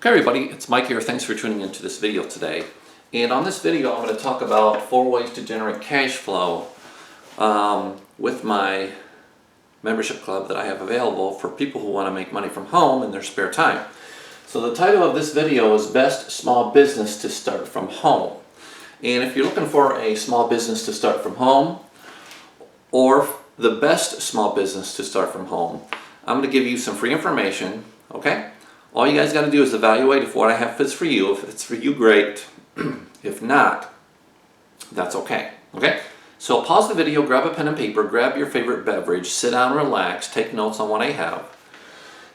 Okay everybody, it's Mike here. Thanks for tuning into this video today. And on this video I'm going to talk about 4 ways to generate cash flow with my membership club that I have available for people who want to make money from home in their spare time. So the title of this video is Best Small Business to Start from Home. And if you're looking for a small business to start from home or the best small business to start from home, I'm going to give you some free information, okay? All you guys got to do is evaluate if what I have is for you. If it's for you, great. If not, that's okay. Okay? So pause the video, grab a pen and paper, grab your favorite beverage, sit down, relax, take notes on what I have,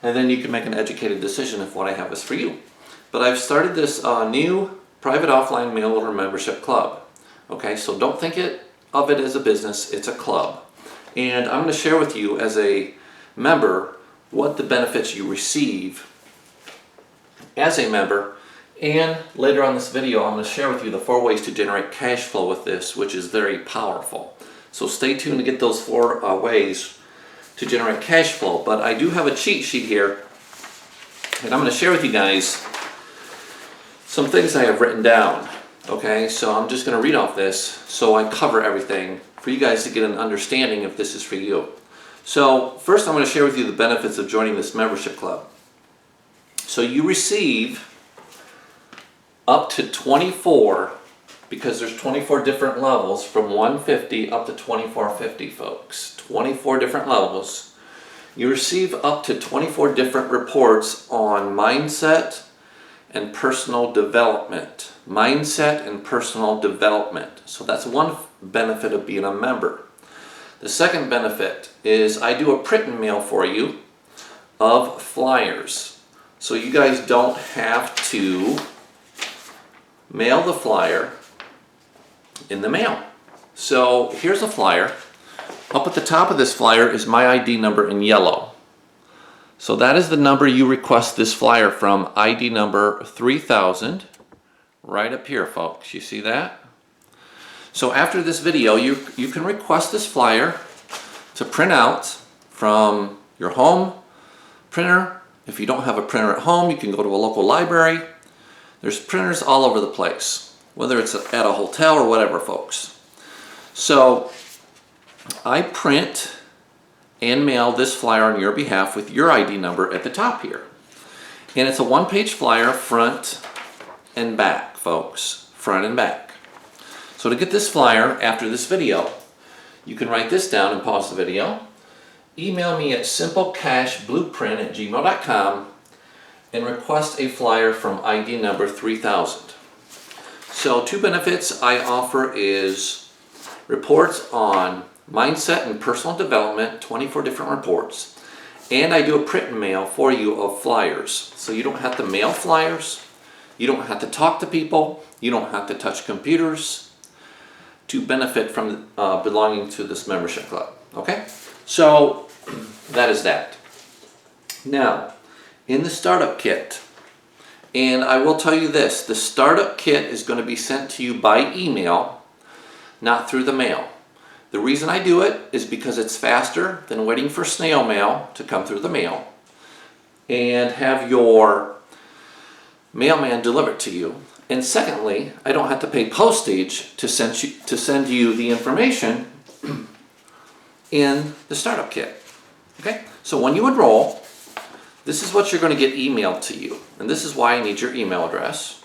and then you can make an educated decision if what I have is for you. But I've started this new private offline mail order membership club. Okay? So don't think of it as a business, it's a club. And I'm going to share with you as a member what the benefits you receive as a member, and later on this video I'm going to share with you the 4 ways to generate cash flow with this, which is very powerful. So stay tuned to get those 4 ways to generate cash flow. But I do have a cheat sheet here, and I'm going to share with you guys some things I have written down. Okay, so I'm just going to read off this so I cover everything for you guys to get an understanding if this is for you. So first I'm going to share with you the benefits of joining this membership club. So you receive up to 24, because there's 24 different levels from 150 up to 2450, folks. 24 different levels. You receive up to 24 different reports on mindset and personal development. Mindset and personal development. So that's one benefit of being a member. The second benefit is I do a print and mail for you of flyers. So you guys don't have to mail the flyer in the mail. So here's a flyer. Up at the top of this flyer is my ID number in yellow. So that is the number you request this flyer from, ID number 3000, right up here, folks. You see that? So after this video, you can request this flyer to print out from your home printer. If you don't have a printer at home, you can go to a local library. There's printers all over the place, whether it's at a hotel or whatever, folks. So I print and mail this flyer on your behalf with your ID number at the top here. And it's a 1-page flyer, front and back, folks. Front and back. So to get this flyer after this video, you can write this down and pause the video. Email me at simplecashblueprint@gmail.com and request a flyer from ID number 3000. So 2 benefits I offer is reports on mindset and personal development, 24 different reports, and I do a print and mail for you of flyers. So you don't have to mail flyers, you don't have to talk to people, you don't have to touch computers to benefit from belonging to this membership club. Okay? So that is that. Now, in the startup kit, and I will tell you this, the startup kit is going to be sent to you by email, not through the mail. The reason I do it is because it's faster than waiting for snail mail to come through the mail and have your mailman deliver it to you. And secondly, I don't have to pay postage to send you the information in the startup kit. Okay? So when you enroll, this is what you're going to get emailed to you. And this is why I need your email address.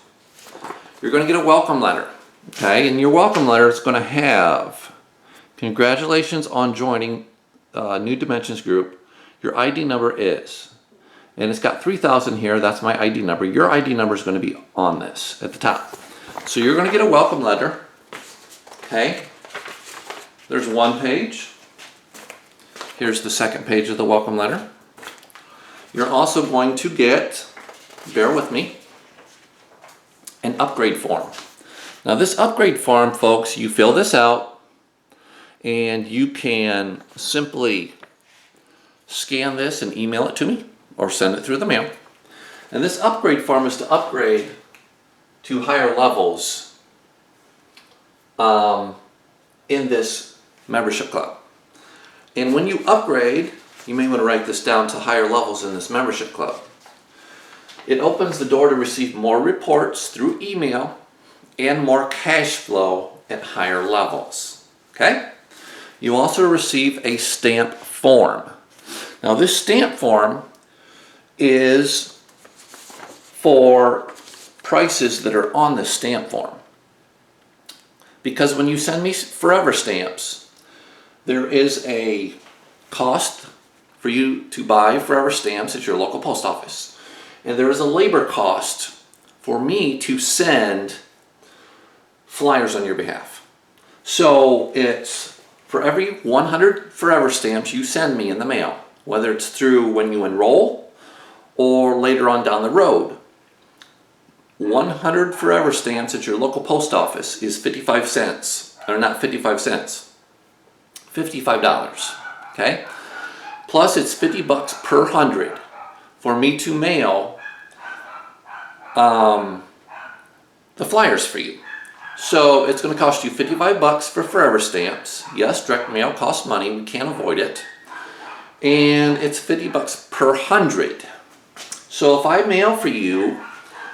You're going to get a welcome letter. Okay? And your welcome letter is going to have, congratulations on joining New Dimensions Group. Your ID number is, and it's got 3000 here, that's my ID number. Your ID number is going to be on this at the top. So you're going to get a welcome letter. Okay? There's 1 page. Here's the 2nd page of the welcome letter. You're also going to get, bear with me, an upgrade form. Now this upgrade form, folks, you fill this out and you can simply scan this and email it to me or send it through the mail. And this upgrade form is to upgrade to higher levels in this membership club. And when you upgrade, you may want to write this down, to higher levels in this membership club. It opens the door to receive more reports through email and more cash flow at higher levels. Okay? You also receive a stamp form. Now this stamp form is for prices that are on the stamp form. Because when you send me forever stamps, there is a cost for you to buy forever stamps at your local post office. And there is a labor cost for me to send flyers on your behalf. So it's for every 100 forever stamps you send me in the mail, whether it's through when you enroll or later on down the road. 100 forever stamps at your local post office is 55 cents, or not 55 cents, $55, okay? Plus it's $50 per 100 for me to mail the flyers for you. So it's going to cost you $55 for forever stamps. Yes, direct mail costs money, we can't avoid it. And it's $50 per 100. So if I mail for you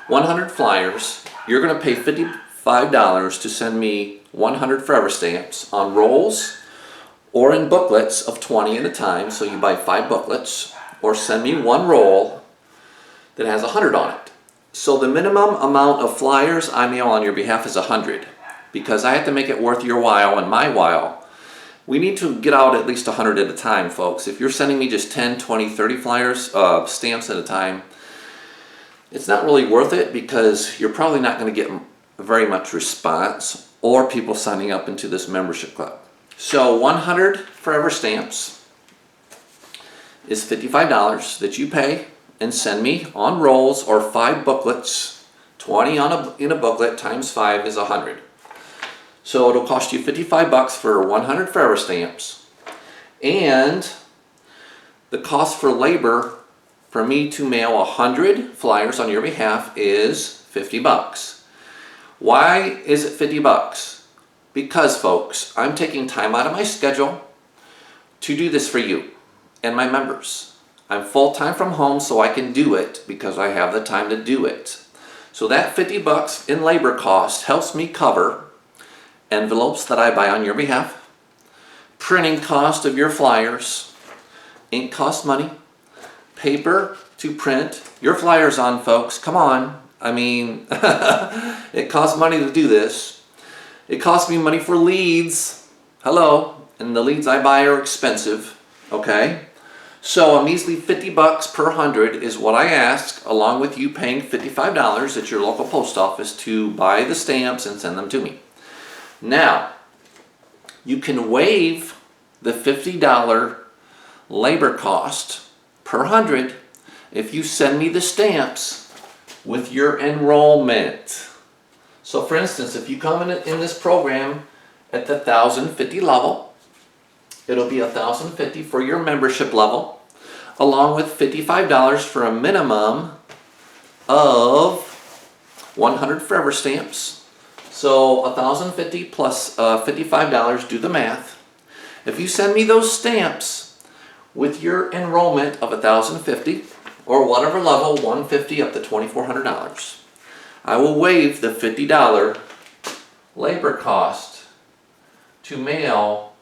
100 flyers, you're going to pay $55 to send me 100 forever stamps on rolls or in booklets of 20 at a time. So you buy 5 booklets, or send me 1 roll that has 100 on it. So the minimum amount of flyers I mail on your behalf is 100, because I have to make it worth your while and my while. We need to get out at least 100 at a time, folks. If you're sending me just 10, 20, 30 flyers, stamps at a time, it's not really worth it, because you're probably not going to get very much response or people signing up into this membership club. So 100 forever stamps is $55 that you pay and send me on rolls, or 5 booklets, 20 in a booklet times 5 is 100. So it'll cost you $55 for 100 forever stamps, and the cost for labor for me to mail 100 flyers on your behalf is $50. Why is it $50? Because, folks, I'm taking time out of my schedule to do this for you and my members. I'm full-time from home, so I can do it because I have the time to do it. So that $50 in labor cost helps me cover envelopes that I buy on your behalf, printing cost of your flyers, ink costs money, paper to print your flyers on, folks. Come on. I mean, it costs money to do this. It costs me money for leads. Hello. And the leads I buy are expensive. Okay? So a measly $50 per 100 is what I ask, along with you paying $55 at your local post office to buy the stamps and send them to me. Now, you can waive the $50 labor cost per 100 if you send me the stamps with your enrollment. So for instance, if you come in this program at the 1,050 level, it'll be $1,050 for your membership level, along with $55 for a minimum of 100 forever stamps. So $1,050 plus $55, do the math. If you send me those stamps with your enrollment of $1,050 or whatever level, $150 up to $2,400, I will waive the $50 labor cost to mail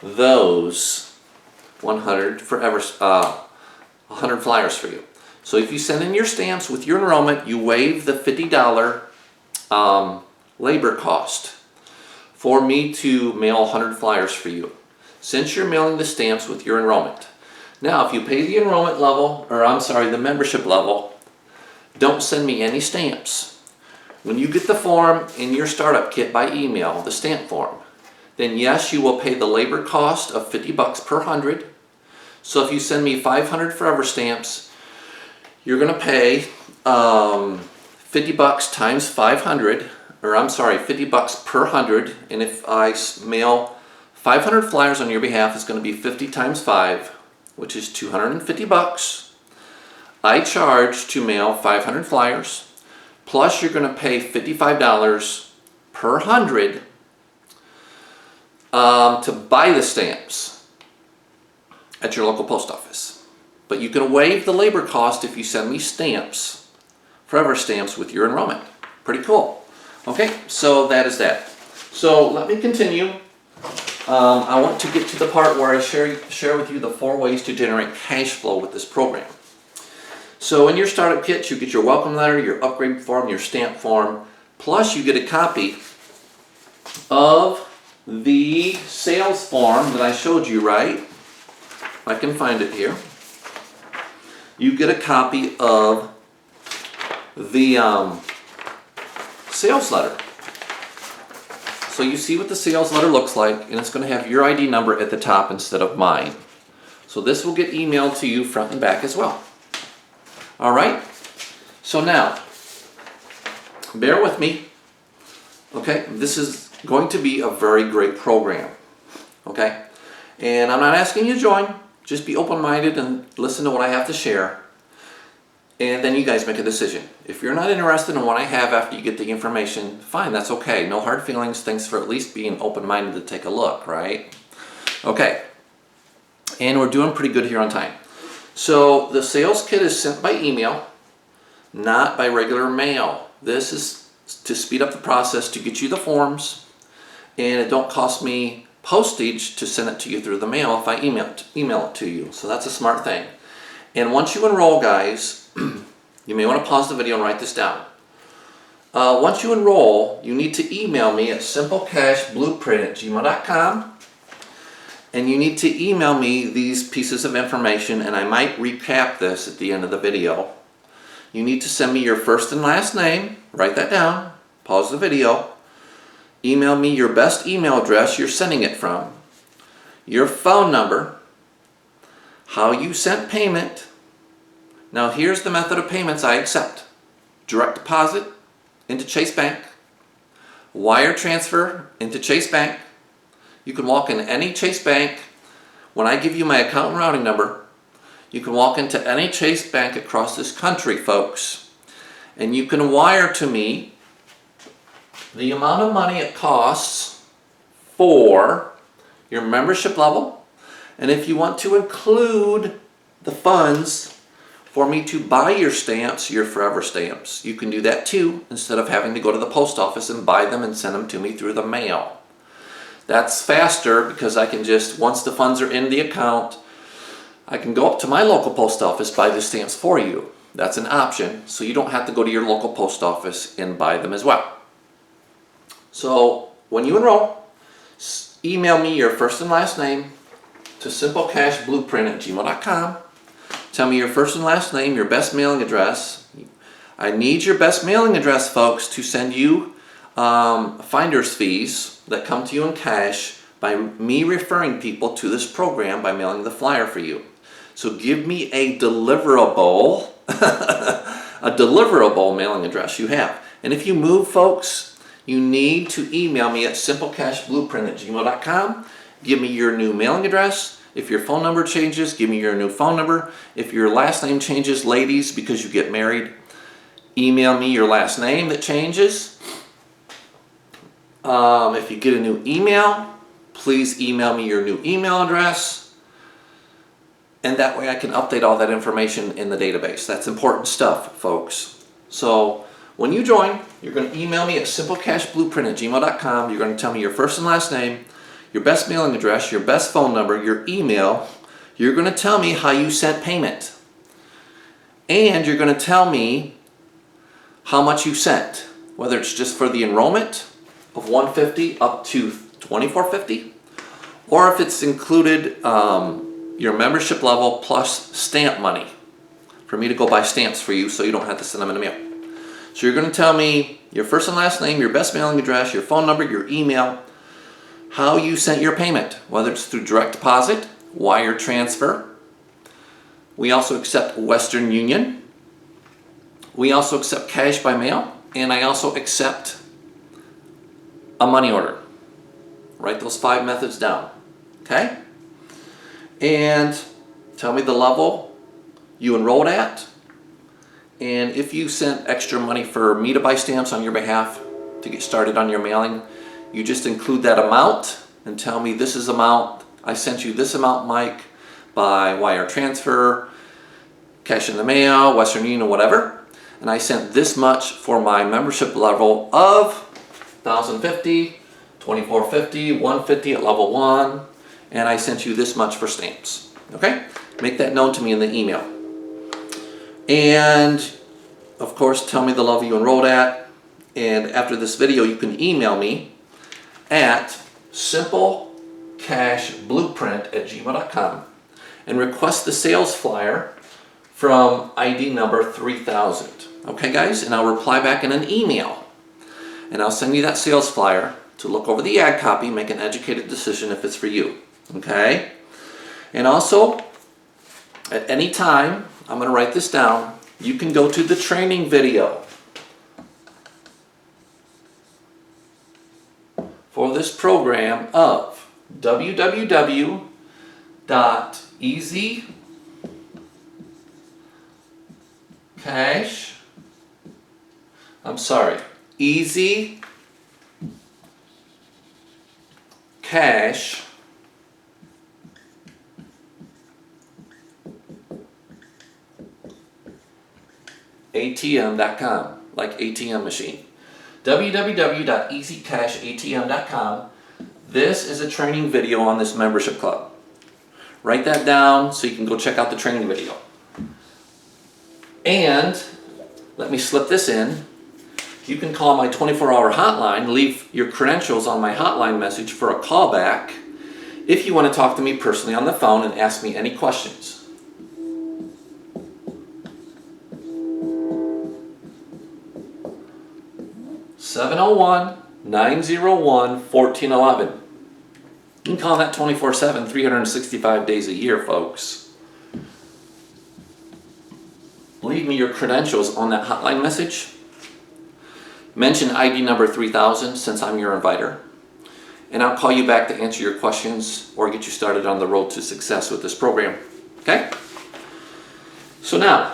those 100 flyers for you. So if you send in your stamps with your enrollment, you waive the $50 labor cost for me to mail 100 flyers for you, since you're mailing the stamps with your enrollment. Now, if you pay the enrollment level, or I'm sorry, the membership level, don't send me any stamps. When you get the form in your startup kit by email, the stamp form, then yes, you will pay the labor cost of $50 per 100. So if you send me 500 forever stamps, you're going to pay $50 times 500, or I'm sorry, $50 per 100. And if I mail 500 flyers on your behalf, it's going to be 50 times 5, which is $250. I charge to mail 500 flyers, plus you're going to pay $55 per 100 to buy the stamps at your local post office. But you can waive the labor cost if you send me stamps forever stamps with your enrollment. Pretty cool. Okay, so that is that. So let me continue. I want to get to the part where I share with you the 4 ways to generate cash flow with this program. So in your startup kit, you get your welcome letter, your upgrade form, your stamp form, plus you get a copy of the sales form that I showed you, right? If I can find it here. You get a copy of the sales letter. So you see what the sales letter looks like, and it's going to have your ID number at the top instead of mine. So this will get emailed to you front and back as well. All right? So now, bear with me. Okay? This is going to be a very great program. Okay? And I'm not asking you to join. Just be open-minded and listen to what I have to share. And then you guys make a decision. If you're not interested in what I have after you get the information, fine, that's okay. No hard feelings. Thanks for at least being open-minded to take a look, right? Okay. And we're doing pretty good here on time. So the sales kit is sent by email, not by regular mail. This is to speed up the process to get you the forms, and it don't cost me postage to send it to you through the mail if I email it to you. So that's a smart thing. And once you enroll, guys, you may want to pause the video and write this down. Once you enroll, you need to email me at simplecashblueprint@gmail.com, and you need to email me these pieces of information, and I might recap this at the end of the video. You need to send me your first and last name, write that down, pause the video, email me your best email address you're sending it from, your phone number, how you sent payment. Now here's the method of payments I accept. Direct deposit into Chase Bank, wire transfer into Chase Bank. You can walk in any Chase Bank. When I give you my account and routing number, you can walk into any Chase Bank across this country, folks, and you can wire to me the amount of money it costs for your membership level, and if you want to include the funds for me to buy your stamps, your forever stamps, you can do that too, instead of having to go to the post office and buy them and send them to me through the mail. That's faster because I can just, once the funds are in the account, I can go up to my local post office, buy the stamps for you. That's an option, so you don't have to go to your local post office and buy them as well. So when you enroll, email me your first and last name to simplecashblueprint@gmail.com. Tell me your first and last name, your best mailing address. I need your best mailing address, folks, to send you finder's fees that come to you in cash by me referring people to this program by mailing the flyer for you. So give me a deliverable, a deliverable mailing address you have. And if you move, folks, you need to email me at simplecashblueprint@gmail.com. Give me your new mailing address. If your phone number changes, give me your new phone number. If your last name changes, ladies, because you get married, email me your last name that changes. If you get a new email, please email me your new email address. And that way I can update all that information in the database. That's important stuff, folks. So when you join, you're going to email me at simplecashblueprint@gmail.com. You're going to tell me your first and last name, your best mailing address, your best phone number, your email. You're going to tell me how you sent payment. And you're going to tell me how much you sent, whether it's just for the enrollment of $150 up to $24.50, or if it's included your membership level plus stamp money for me to go buy stamps for you so you don't have to send them in the mail. So you're going to tell me your first and last name, your best mailing address, your phone number, your email, how you sent your payment, whether it's through direct deposit, wire transfer. We also accept Western Union. We also accept cash by mail, and I also accept a money order. Write those 5 methods down, okay? And tell me the level you enrolled at, and if you sent extra money for me to buy stamps on your behalf to get started on your mailing, you just include that amount and tell me this is amount, I sent you this amount, Mike, by wire transfer, cash in the mail, Western Union, whatever. and I sent this much for my membership level of 1,050, 2,450, 150 at level 1, and I sent you this much for stamps. Okay? Make that known to me in the email. And of course, tell me the level you enrolled at. And after this video, you can email me at simplecashblueprint@gmail.com and request the sales flyer from ID number 3000. Okay, guys? And I'll reply back in an email. And I'll send you that sales flyer to look over the ad copy, make an educated decision if it's for you. Okay? And also, at any time, I'm going to write this down, you can go to the training video for this program of Easy Cash ATM.com, like ATM machine. www.easycashatm.com. This is a training video on this membership club. Write that down so you can go check out the training video. And let me slip this in. You can call my 24-hour hotline, leave your credentials on my hotline message for a callback if you want to talk to me personally on the phone and ask me any questions. 701-901-1411. You can call that 24/7, 365 days a year, folks. Leave me your credentials on that hotline message. Mention ID number 3000 since I'm your inviter. And I'll call you back to answer your questions or get you started on the road to success with this program. Okay? So now,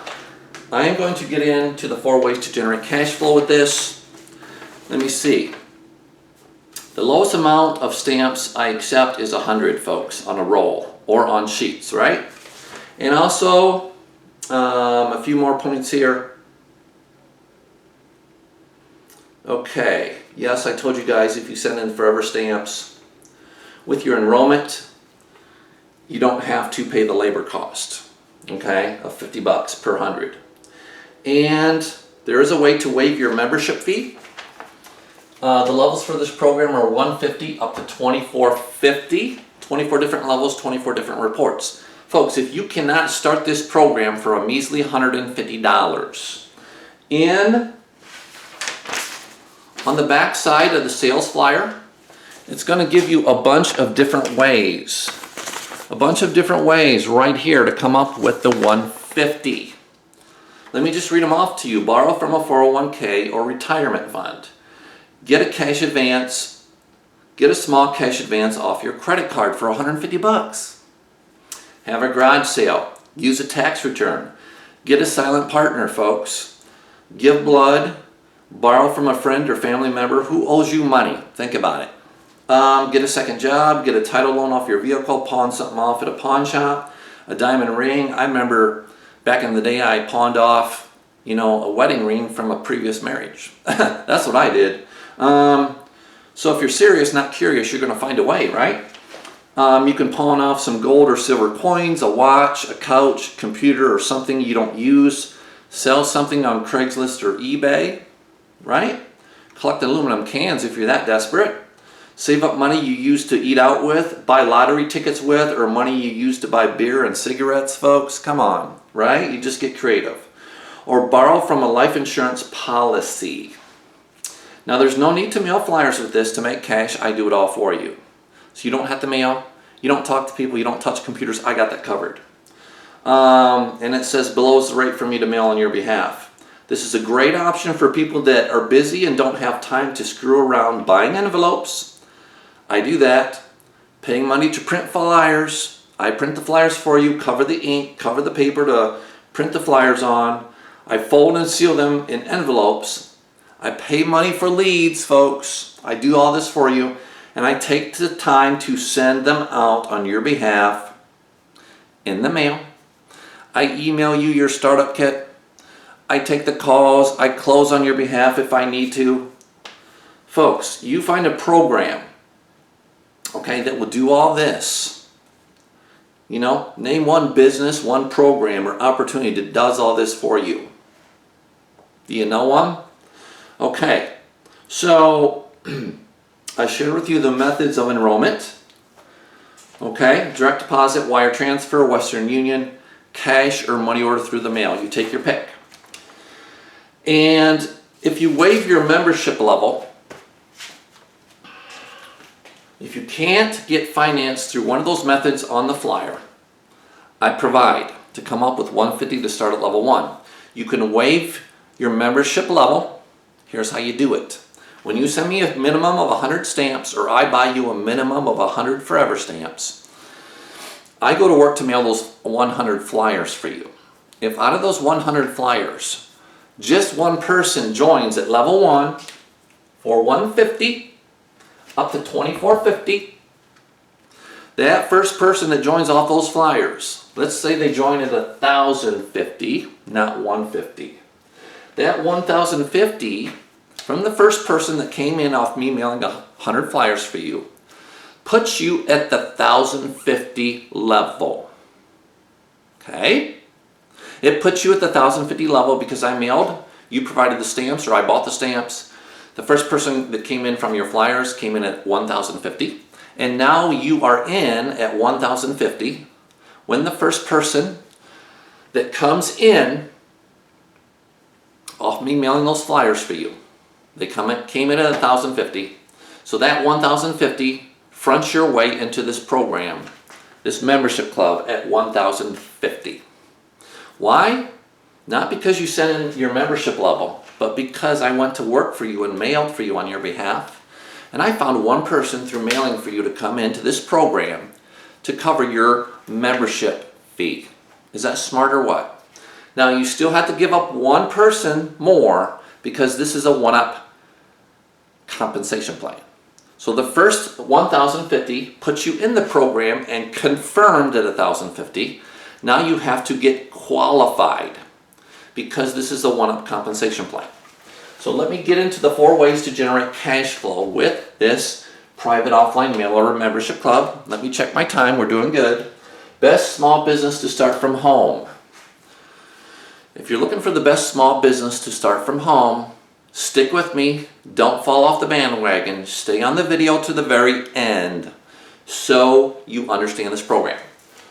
I am going to get into the 4 ways to generate cash flow with this. Let me see. The lowest amount of stamps I accept is 100, folks, on a roll or on sheets, right? And also, a few more points here. Okay, yes, I told you guys if you send in forever stamps with your enrollment, you don't have to pay the labor cost, okay, of $50 per 100. And there is a way to waive your membership fee. The levels for this program are 150 up to 2450, 24 different levels, 24 different reports. Folks, if you cannot start this program for a measly $150, on the back side of the sales flyer, it's going to give you a bunch of different ways. A bunch of different ways right here to come up with the 150. Let me just read them off to you. Borrow from a 401k or retirement fund. Get a cash advance. Get a small cash advance off your credit card for $150. Have a garage sale. Use a tax return. Get a silent partner, folks. Give blood. Borrow from a friend or family member who owes you money. Think about it. Get a second job. Get a title loan off your vehicle. Pawn something off at a pawn shop. A diamond ring. I remember back in the day I pawned off, a wedding ring from a previous marriage. That's what I did. So if you're serious, not curious, you're going to find a way, right? You can pawn off some gold or silver coins, a watch, a couch, computer, or something you don't use. Sell something on Craigslist or eBay, right? Collect aluminum cans if you're that desperate. Save up money you used to eat out with, buy lottery tickets with, or money you used to buy beer and cigarettes, folks. Come on, right? You just get creative. Or borrow from a life insurance policy. Now, there's no need to mail flyers with this to make cash. I do it all for you. So you don't have to mail. You don't talk to people. You don't touch computers. I got that covered. And it says below is the rate for me to mail on your behalf. This is a great option for people that are busy and don't have time to screw around buying envelopes. I do that. Paying money to print flyers. I print the flyers for you, cover the ink, cover the paper to print the flyers on. I fold and seal them in envelopes. I pay money for leads, folks. I do all this for you. And I take the time to send them out on your behalf in the mail. I email you your startup kit. I take the calls, I close on your behalf if I need to. Folks, you find a program, okay, that will do all this. You know, name one business, one program or opportunity that does all this for you. Do you know one? Okay, so I shared with you the methods of enrollment. Okay, direct deposit, wire transfer, Western Union, cash, or money order through the mail. You take your pick. And if you waive your membership level, if you can't get financed through one of those methods on the flyer, I provide to come up with $150 to start at level 1. You can waive your membership level. Here's how you do it. When you send me a minimum of 100 stamps, or I buy you a minimum of 100 forever stamps, I go to work to mail those 100 flyers for you. If out of those 100 flyers, just one person joins at level 1 for $150 up to $24.50, that first person that joins off those flyers, let's say they join at $1,050, not $150. That $1,050 from the first person that came in off me mailing 100 flyers for you puts you at the $1,050 level. Okay? It puts you at the $1,050 level because I mailed, you provided the stamps, or I bought the stamps. The first person that came in from your flyers came in at $1,050. And now you are in at $1,050 when the first person that comes in off me mailing those flyers for you, they came in at $1,050. So that $1,050 fronts your way into this program, this membership club, at $1,050. Why? Not because you sent in your membership level, but because I went to work for you and mailed for you on your behalf. And I found one person through mailing for you to come into this program to cover your membership fee. Is that smart or what? Now you still have to give up one person more because this is a one-up compensation plan. So the first $1,050 puts you in the program and confirmed at $1,050. Now you have to get qualified because this is a one-up compensation plan. So let me get into the 4 ways to generate cash flow with this private offline mail order membership club. Let me check my time. We're doing good. Best small business to start from home. If you're looking for the best small business to start from home, stick with me. Don't fall off the bandwagon. Stay on the video to the very end so you understand this program.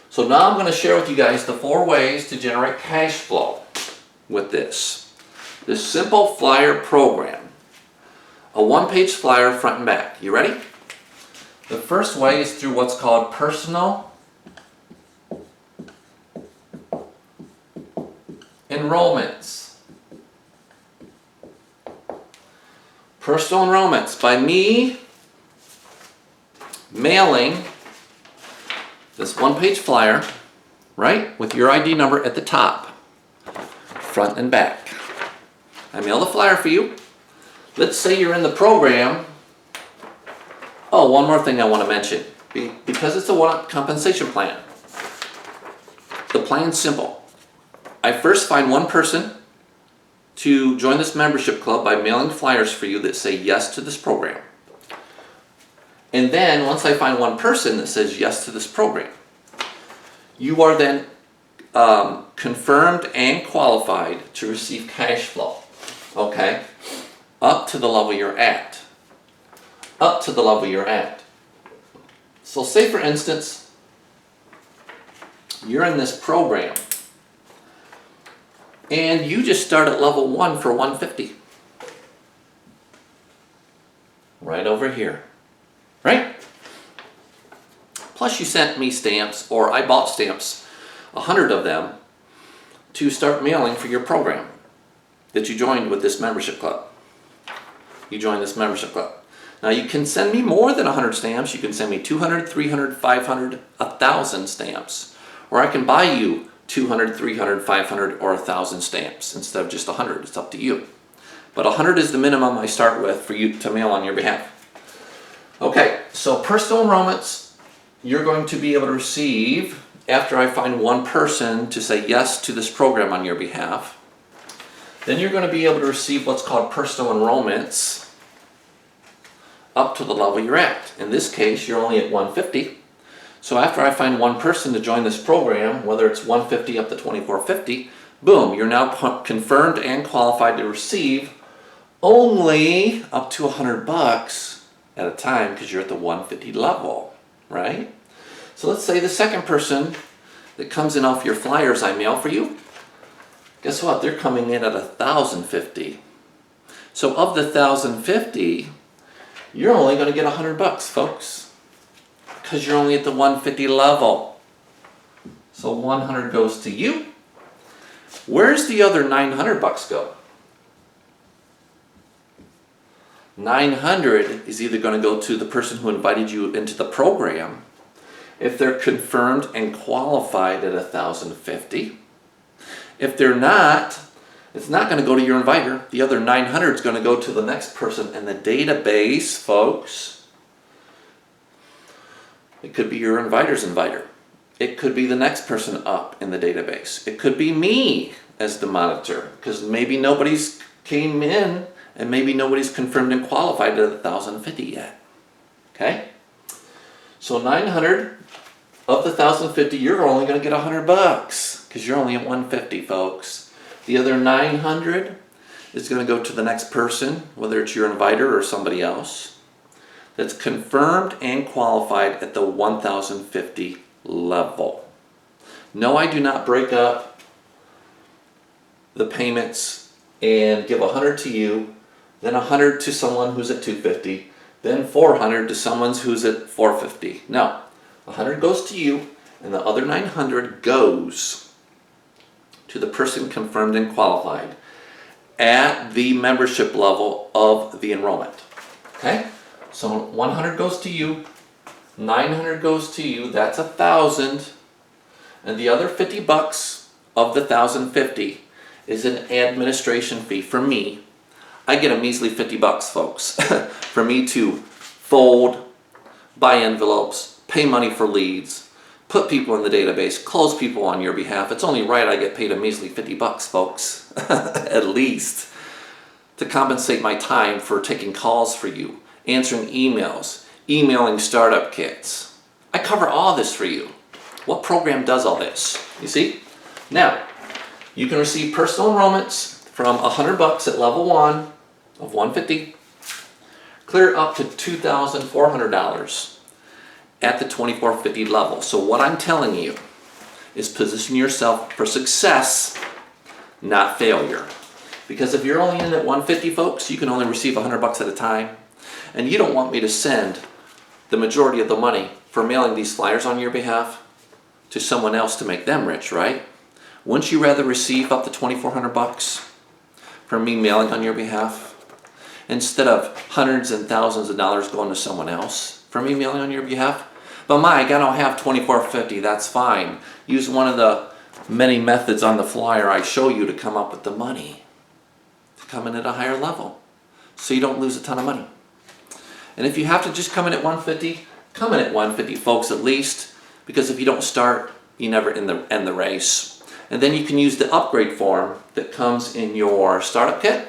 So now I'm going to share with you guys the 4 ways to generate cash flow with this simple flyer program. A 1-page flyer front and back. You ready? The first way is through what's called personal enrollments. Personal enrollments by me mailing this 1-page flyer, right, with your ID number at the top, front and back. I mail the flyer for you. Let's say you're in the program. Oh, one more thing I want to mention. Because it's a one-up compensation plan, the plan's simple. I first find one person to join this membership club by mailing flyers for you that say yes to this program. And then once I find one person that says yes to this program, you are then confirmed and qualified to receive cash flow. Okay? Up to the level you're at. Up to the level you're at. So say for instance, you're in this program and you just start at level 1 for $150. Right over here. Right? Plus you sent me stamps, or I bought stamps, 100 of them, to start mailing for your program that you joined with this membership club. You joined this membership club. Now you can send me more than 100 stamps. You can send me 200, 300, 500, 1,000 stamps. Or I can buy you 200, 300, 500, or 1,000 stamps instead of just 100. It's up to you. But 100 is the minimum I start with for you to mail on your behalf. Okay, so personal enrollments, you're going to be able to receive after I find one person to say yes to this program on your behalf. Then you're going to be able to receive what's called personal enrollments up to the level you're at. In this case, you're only at 150. So after I find one person to join this program, whether it's 150 up to 2450, boom, you're now confirmed and qualified to receive only up to $100 at a time because you're at the 150 level, right? So let's say the second person that comes in off your flyers I mail for you, guess what? They're coming in at 1,050. So of the 1,050, you're only going to get $100, folks, because you're only at the 150 level. So 100 goes to you. Where's the other $900 go? 900 is either going to go to the person who invited you into the program if they're confirmed and qualified at 1,050. If they're not, it's not going to go to your inviter. The other 900 is going to go to the next person in the database, folks. It could be your inviter's inviter. It could be the next person up in the database. It could be me as the monitor, because maybe nobody's came in and maybe nobody's confirmed and qualified at 1,050 yet. Okay? So 900 of the 1,050, you're only going to get $100 because you're only at 150, folks. The other 900 is going to go to the next person, whether it's your inviter or somebody else, that's confirmed and qualified at the 1,050 level. No, I do not break up the payments and give 100 to you, then 100 to someone who's at 250, then 400 to someone who's at 450. No, 100 goes to you, and the other 900 goes to the person confirmed and qualified at the membership level of the enrollment. Okay? So 100 goes to you, 900 goes to you, that's 1,000, and the other $50 of the 1,050 is an administration fee for me. I get a measly $50, folks, for me to fold, buy envelopes, pay money for leads, put people in the database, close people on your behalf. It's only right I get paid a measly $50, folks, at least, to compensate my time for taking calls for you, answering emails, emailing startup kits. I cover all this for you. What program does all this? You see? Now, you can receive personal enrollments from $100 at level 1 of 150, clear up to $2,400 at the 2450 level. So what I'm telling you is position yourself for success, not failure. Because if you're only in at 150, folks, you can only receive $100 at a time. And you don't want me to send the majority of the money for mailing these flyers on your behalf to someone else to make them rich, right? Wouldn't you rather receive up to $2,400 from me mailing on your behalf instead of hundreds and thousands of dollars going to someone else for me mailing on your behalf? But Mike, I don't have $2,450. That's fine. Use one of the many methods on the flyer I show you to come up with the money to come in at a higher level so you don't lose a ton of money. And if you have to just come in at 150, come in at 150, folks, at least, because if you don't start, you never end the race. And then you can use the upgrade form that comes in your startup kit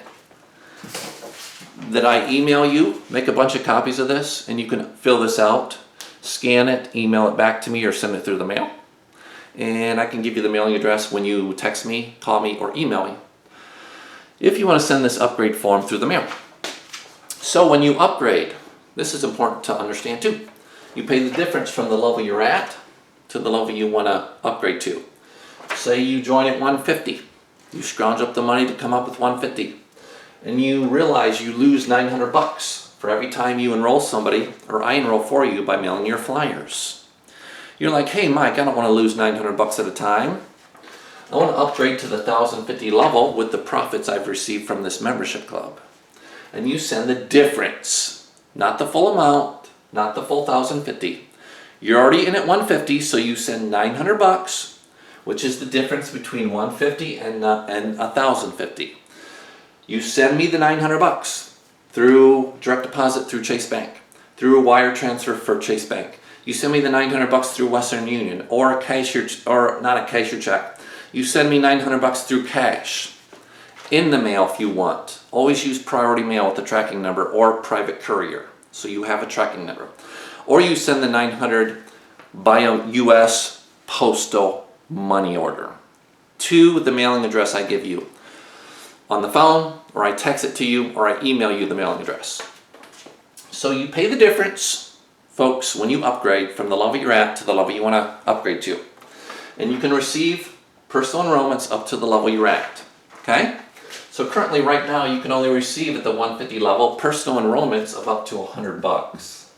that I email you. Make a bunch of copies of this, and you can fill this out, scan it, email it back to me, or send it through the mail. And I can give you the mailing address when you text me, call me, or email me if you want to send this upgrade form through the mail. So when you upgrade, this is important to understand too. You pay the difference from the level you're at to the level you want to upgrade to. Say you join at 150. You scrounge up the money to come up with 150. And you realize you lose $900 for every time you enroll somebody, or I enroll for you by mailing your flyers. You're like, hey Mike, I don't want to lose $900 at a time. I want to upgrade to the 1,050 level with the profits I've received from this membership club. And you send the difference, not the full amount, not the full 1,050. You're already in at 150, so you send $900, which is the difference between 150 and 1,050. You send me the $900 through direct deposit through Chase Bank, through a wire transfer for Chase Bank. You send me the $900 through Western Union, or a cashier, or not a cashier check. You send me $900 through cash, in the mail if you want. Always use priority mail with the tracking number or private courier, so you have a tracking number. Or you send the 900 by a U.S. postal money order to the mailing address I give you on the phone, or I text it to you, or I email you the mailing address. So you pay the difference, folks, when you upgrade from the level you're at to the level you want to upgrade to. And you can receive personal enrollments up to the level you're at, okay? So currently, right now, you can only receive at the 150 level personal enrollments of up to $100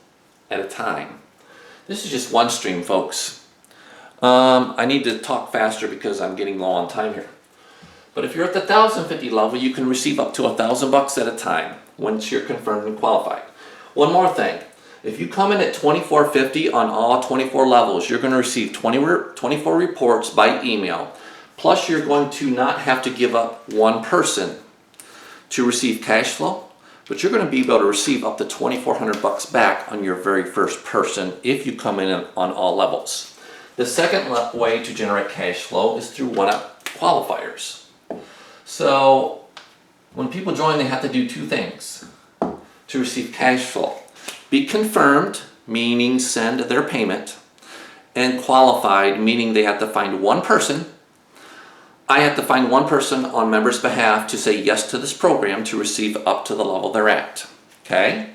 at a time. This is just one stream, folks. I need to talk faster because I'm getting low on time here. But if you're at the 1050 level, you can receive up to $1,000 at a time once you're confirmed and qualified. One more thing. If you come in at 2450 on all 24 levels, you're going to receive 24 reports by email. Plus, you're going to not have to give up one person to receive cash flow, but you're going to be able to receive up to $2,400 back on your very first person if you come in on all levels. The second way to generate cash flow is through one-up qualifiers. So when people join, they have to do two things to receive cash flow. Be confirmed, meaning send their payment, and qualified, meaning they have to find one person. I have to find one person on members' behalf to say yes to this program to receive up to the level they're at. Okay?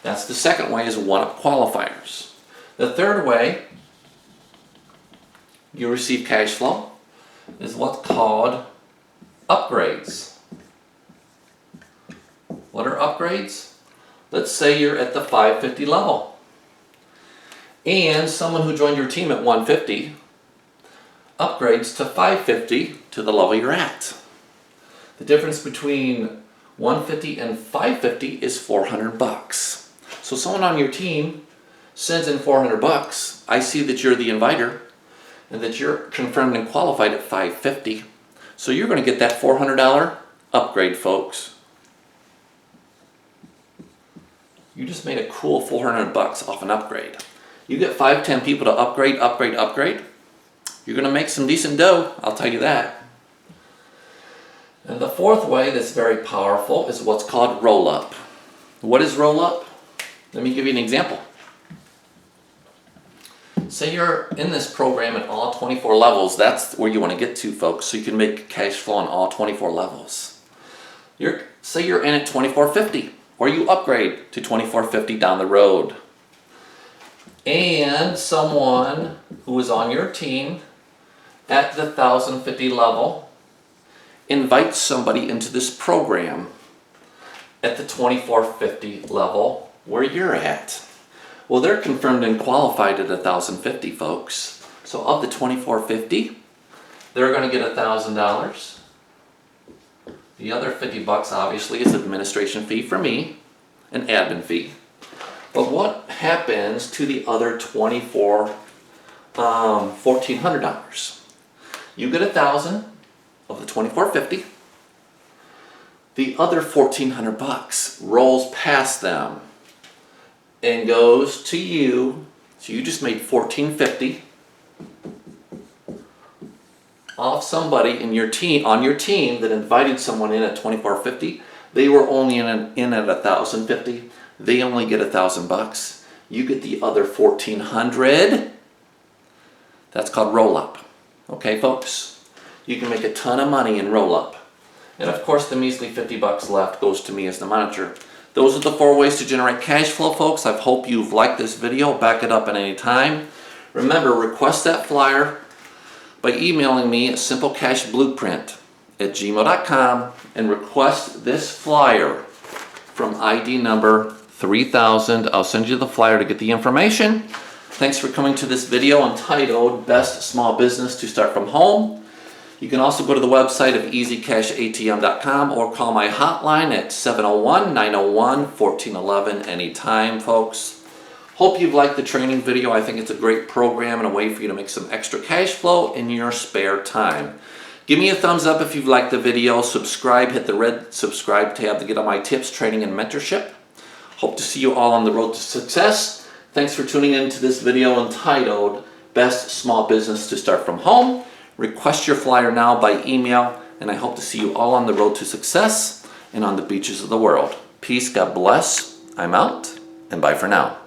That's the second way, is one-up qualifiers. The third way you receive cash flow is what's called upgrades. What are upgrades? Let's say you're at the 550 level and someone who joined your team at 150 upgrades to 550 to the level you're at. The difference between 150 and 550 is $400. So someone on your team sends in $400. I see that you're the inviter and that you're confirmed and qualified at 550. So you're going to get that $400 upgrade, folks. You just made a cool $400 off an upgrade. You get 5-10 people to upgrade. You're going to make some decent dough, I'll tell you that. And the fourth way that's very powerful is what's called roll-up. What is roll-up? Let me give you an example. Say you're in this program at all 24 levels. That's where you want to get to, folks, so you can make cash flow on all 24 levels. Say you're in at 2450. Or you upgrade to 2450 down the road. And someone who is on your team at the 1050 level invites somebody into this program at the 2450 level where you're at. Well, they're confirmed and qualified at 1050, folks. So of the 2450, they're going to get $1,000. The other $50 obviously is administration fee for me, an admin fee. But what happens to the other $1,400? You get $1,000 of the 2450. The other $1,400 rolls past them and goes to you. So you just made $1,450 off somebody in your team, on your team, that invited someone in at 2450. They were only in at 1050. They only get $1,000. You get the other 1,400. That's called roll-up. Okay, folks? You can make a ton of money in roll-up. And of course, the measly $50 left goes to me as the manager. Those are the 4 ways to generate cash flow, folks. I hope you've liked this video. Back it up at any time. Remember, request that flyer by emailing me at simplecashblueprint@gmail.com and request this flyer from ID number 3000. I'll send you the flyer to get the information. Thanks for coming to this video entitled Best Small Business to Start from Home. You can also go to the website of easycashatm.com or call my hotline at 701-901-1411 anytime, folks. Hope you've liked the training video. I think it's a great program and a way for you to make some extra cash flow in your spare time. Give me a thumbs up if you've liked the video. Subscribe, hit the red subscribe tab to get all my tips, training, and mentorship. Hope to see you all on the road to success. Thanks for tuning in to this video entitled Best Small Business to Start from Home. Request your flyer now by email and I hope to see you all on the road to success and on the beaches of the world. Peace, God bless. I'm out, and bye for now.